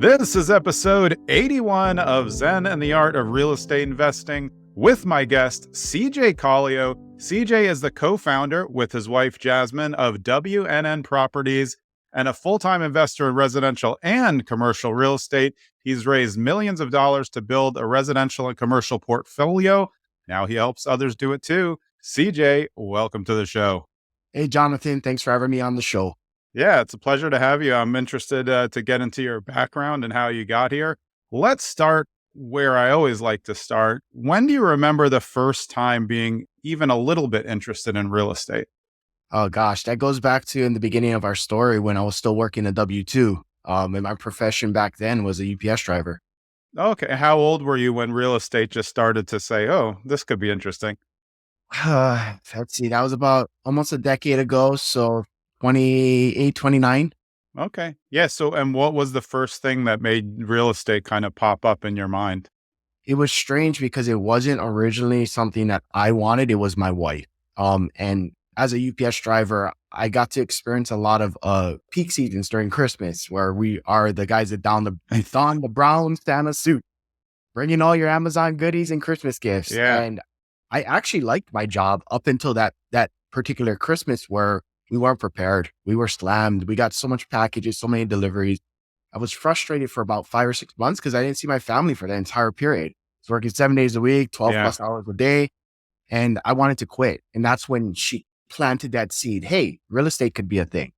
This is episode 81 of Zen and the Art of Real Estate Investing with my guest, CJ Calio. CJ is the co-founder with his wife, Jasmine, of WNN Properties and a full-time investor in residential and commercial real estate. He's raised millions of dollars to build a residential and commercial portfolio. Now he helps others do it too. CJ, welcome to the show. Hey, Jonathan, thanks for having me on the show. Yeah, it's a pleasure to have you. I'm interested to get into your background and how you got here. Let's start where I always like to start. When do you remember the first time being even a little bit interested in real estate? Oh gosh, that goes back to in the beginning of our story when I was still working a W-2. And my profession back then was a UPS driver. Okay. How old were you when real estate just started to say, oh, this could be interesting? Let's see, that was about almost a decade ago. So 28, 29. Okay. Yeah. So, and what was the first thing that made real estate kind of pop up in your mind? It was strange because it wasn't originally something that I wanted. It was my wife. And as a UPS driver, I got to experience a lot of peak seasons during Christmas where we are the guys that don the brown Santa suit, bringing all your Amazon goodies and Christmas gifts. Yeah. And I actually liked my job up until that particular Christmas where we weren't prepared. We were slammed. We got so much packages, so many deliveries. I was frustrated for about 5 or 6 months because I didn't see my family for the entire period. I was working 7 days a week, 12 plus hours a day. And I wanted to quit. And that's when she planted that seed. Hey, real estate could be a thing.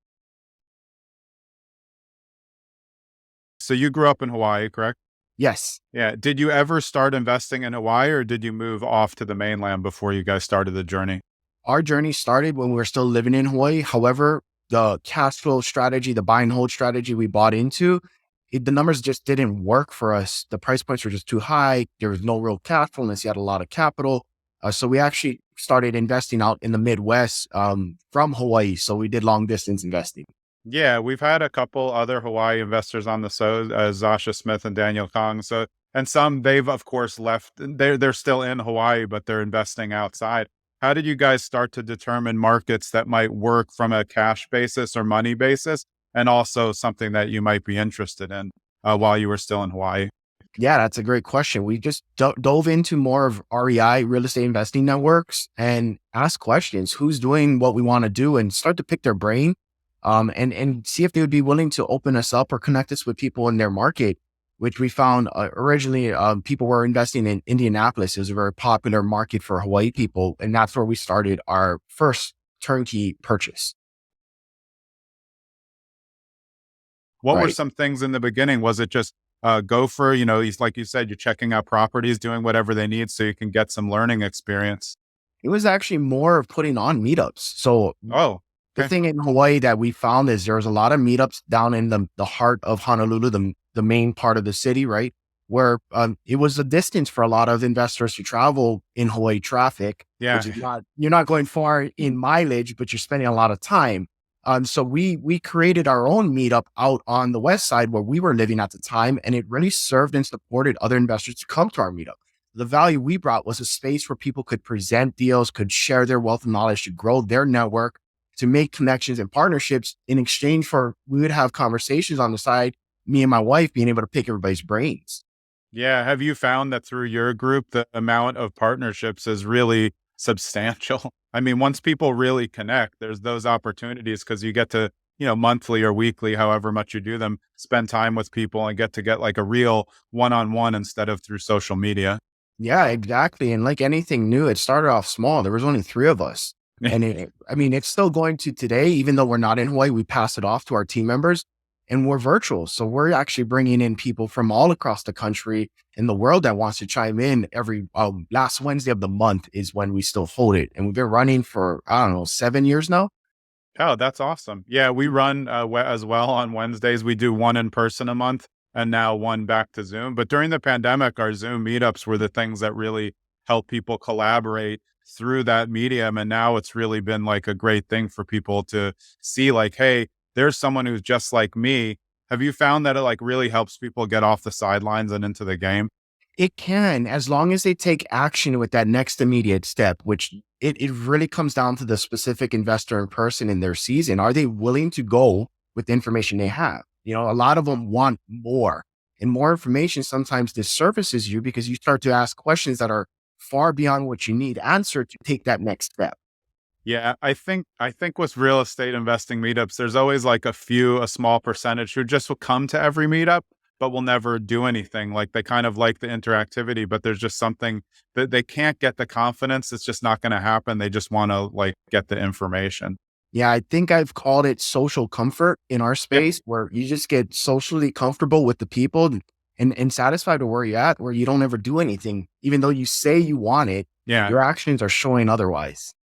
So you grew up in Hawaii, correct? Yes. Yeah. Did you ever start investing in Hawaii or did you move off to the mainland before you guys started the journey? Our journey started when we were still living in Hawaii. However, the cash flow strategy, the buy and hold strategy we bought into, the numbers just didn't work for us. The price points were just too high. There was no real cash flow unless you had a lot of capital. So we actually started investing out in the Midwest from Hawaii. So we did long distance investing. Yeah, we've had a couple other Hawaii investors on the show, Zasha Smith and Daniel Kong. So, and some they've of course left. They're still in Hawaii, but they're investing outside. How did you guys start to determine markets that might work from a cash basis or money basis, and also something that you might be interested in while you were still in Hawaii? Yeah, that's a great question. We just dove into more of REI, real estate investing networks, and ask questions. Who's doing what we want to do, and start to pick their brain, and see if they would be willing to open us up or connect us with people in their market. Which we found originally, people were investing in Indianapolis. It was a very popular market for Hawaii people. And that's where we started our first turnkey purchase. What were some things in the beginning? Was it just go for, like you said, you're checking out properties, doing whatever they need so you can get some learning experience? It was actually more of putting on meetups. So the thing in Hawaii that we found is there was a lot of meetups down in the heart of Honolulu, the main part of the city, right? Where it was a distance for a lot of investors to travel in Hawaii traffic. Yeah. Which is you're not going far in mileage, but you're spending a lot of time. So we created our own meetup out on the west side where we were living at the time. And it really served and supported other investors to come to our meetup. The value we brought was a space where people could present deals, could share their wealth and knowledge to grow their network, to make connections and partnerships in exchange for, we would have conversations on the side, me and my wife being able to pick everybody's brains. Yeah. Have you found that through your group, the amount of partnerships is really substantial? I mean, once people really connect, there's those opportunities because you get to, monthly or weekly, however much you do them, spend time with people and get like a real one-on-one instead of through social media. Yeah, exactly. And like anything new, it started off small. There was only 3 of us. And it's still going to today, even though we're not in Hawaii, we pass it off to our team members and we're virtual. So we're actually bringing in people from all across the country and the world that wants to chime in every last Wednesday of the month is when we still hold it. And we've been running for, 7 years now. Oh, that's awesome. Yeah, we run as well on Wednesdays. We do one in person a month and now one back to Zoom. But during the pandemic, our Zoom meetups were the things that really help people collaborate through that medium. And now it's really been like a great thing for people to see like, hey, there's someone who's just like me. Have you found that it like really helps people get off the sidelines and into the game? It can, as long as they take action with that next immediate step, which it really comes down to the specific investor and person in their season. Are they willing to go with the information they have? A lot of them want more. And more information sometimes disservices you because you start to ask questions that are far beyond what you need answered to take that next step. Yeah, I think with real estate investing meetups, there's always like a small percentage who just will come to every meetup, but will never do anything. Like they kind of like the interactivity, but there's just something that they can't get the confidence. It's just not going to happen. They just want to like get the information. Yeah, I think I've called it social comfort in our Yeah. space where you just get socially comfortable with the people and satisfied with where you're at, where you don't ever do anything, even though you say you want it, Yeah. your actions are showing otherwise.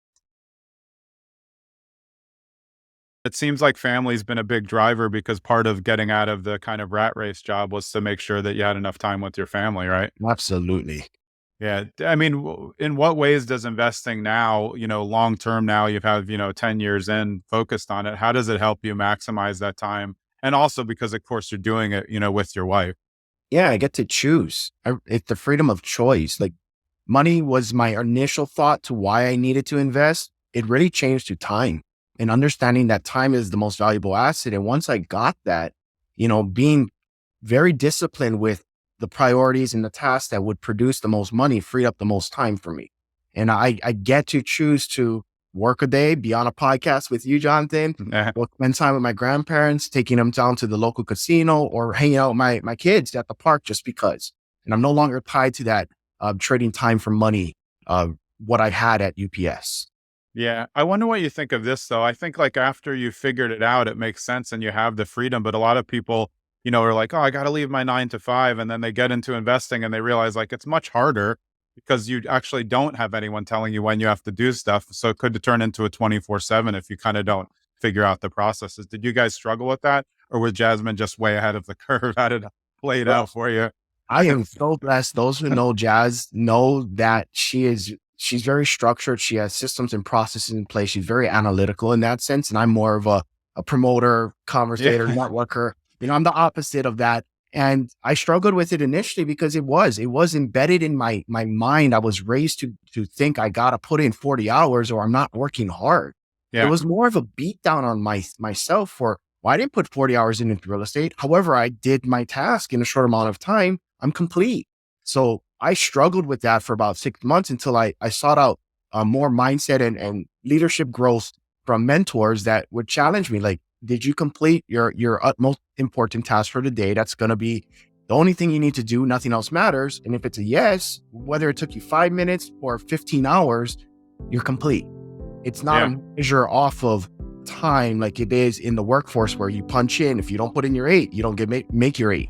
It seems like family's been a big driver because part of getting out of the kind of rat race job was to make sure that you had enough time with your family, right? Absolutely. Yeah. I mean, in what ways does investing now, long term now, you've had, 10 years in focused on it. How does it help you maximize that time? And also because, of course, you're doing it, with your wife. Yeah, I get to choose. It's the freedom of choice. Like money was my initial thought to why I needed to invest. It really changed to time and understanding that time is the most valuable asset. And once I got that, being very disciplined with the priorities and the tasks that would produce the most money freed up the most time for me. And I get to choose to work a day, be on a podcast with you, Jonathan, or spend time with my grandparents, taking them down to the local casino or hanging out with my kids at the park just because. And I'm no longer tied to that trading time for money, what I had at UPS. Yeah. I wonder what you think of this, though. I think like after you figured it out, it makes sense and you have the freedom. But a lot of people, are like, oh, I got to leave my 9 to 5. And then they get into investing and they realize like it's much harder because you actually don't have anyone telling you when you have to do stuff. So it could turn into a 24/7 if you kind of don't figure out the processes. Did you guys struggle with that? Or was Jasmine just way ahead of the curve? How did it play it Well, out for you? I am so blessed. Those who know Jazz know that she's very structured. She has systems and processes in place. She's very analytical in that sense. And I'm more of a promoter, conversator, Yeah. networker. I'm the opposite of that. And I struggled with it initially because it was embedded in my mind. I was raised to think I gotta put in 40 hours or I'm not working hard. It Yeah. was more of a beat down on myself for well, I didn't put 40 hours into real estate. However, I did my task in a short amount of time. I'm complete. So I struggled with that for about 6 months until I sought out more mindset and leadership growth from mentors that would challenge me. Like, did you complete your utmost important task for the day? That's going to be the only thing you need to do. Nothing else matters. And if it's a yes, whether it took you 5 minutes or 15 hours, you're complete. It's not Yeah. a measure off of time like it is in the workforce where you punch in. If you don't put in your 8, you don't make your 8.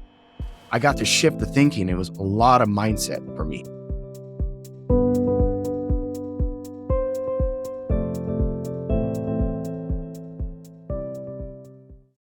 I got to shift the thinking. It was a lot of mindset for me.